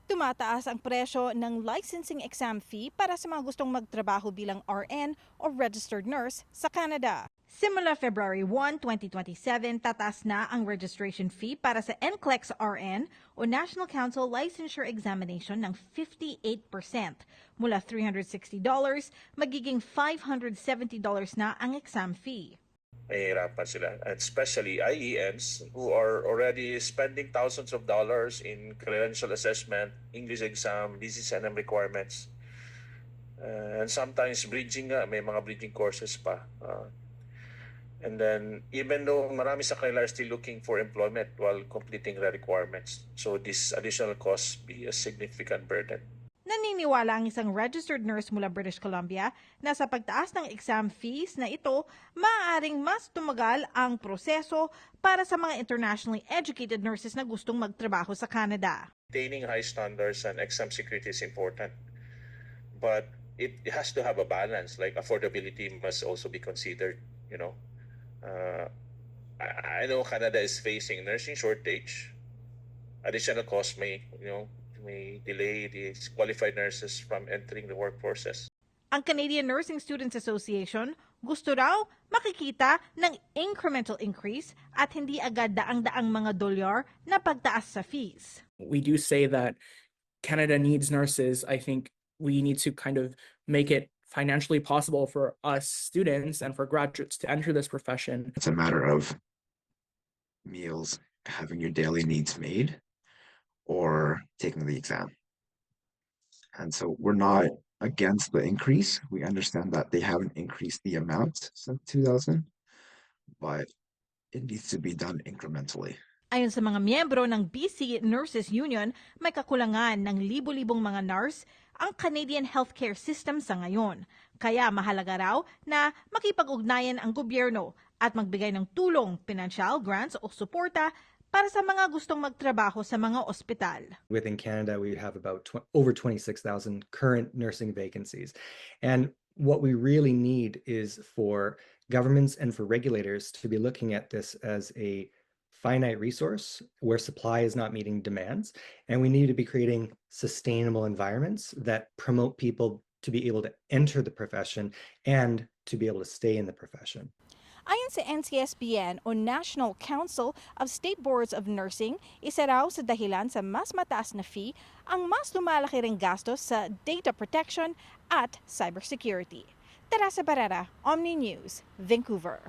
Tumataas ang presyo ng licensing exam fee para sa mga gustong magtrabaho bilang RN o registered nurse sa Canada. Simula February 1, 2027, tataas na ang registration fee para sa NCLEX RN o National Council Licensure Examination ng 58%. Mula $360, magiging $570 na ang exam fee. Mahihirapan sila, and especially IENs who are already spending thousands of dollars in credential assessment, English exam, DCSNM requirements, and sometimes bridging may mga bridging courses pa. And then even though marami sa kanila are still looking for employment while completing the requirements, so this additional cost be a significant burden. Naniniwala ang isang registered nurse mula British Columbia na sa pagtaas ng exam fees na ito, maaaring mas tumagal ang proseso para sa mga internationally educated nurses na gustong magtrabaho sa Canada. Maintaining high standards and exam security is important, but it has to have a balance. Like affordability must also be considered. I know Canada is facing nursing shortage. Additional costs may delay these qualified nurses from entering the workforces. Ang Canadian Nursing Students Association gusto raw makikita ng incremental increase at hindi agad daang-daang mga dolyar na pagtaas sa fees. We do say that Canada needs nurses. I think we need to kind of make it financially possible for us students and for graduates to enter this profession. It's a matter of meals, having your daily needs made, or taking the exam. And so we're not against the increase. We understand that they haven't increased the amount since 2000, but it needs to be done incrementally. Ayon sa mga miyembro ng BC Nurses Union, may kakulangan ng libo-libong mga nurse ang Canadian healthcare system sa ngayon. Kaya mahalaga raw na makipag-ugnayan ang gobyerno at magbigay ng tulong, pinansyal, grants o suporta para sa mga gustong magtrabaho sa mga ospital. Within Canada, we have about over 26,000 current nursing vacancies. And what we really need is for governments and for regulators to be looking at this as a finite resource where supply is not meeting demands. And we need to be creating sustainable environments that promote people to be able to enter the profession and to be able to stay in the profession. Ayon sa NCSBN o National Council of State Boards of Nursing, isa raw sa dahilan sa mas mataas na fee ang mas lumalaki ring gastos sa data protection at cybersecurity. Teresa Barrera, Omni News, Vancouver.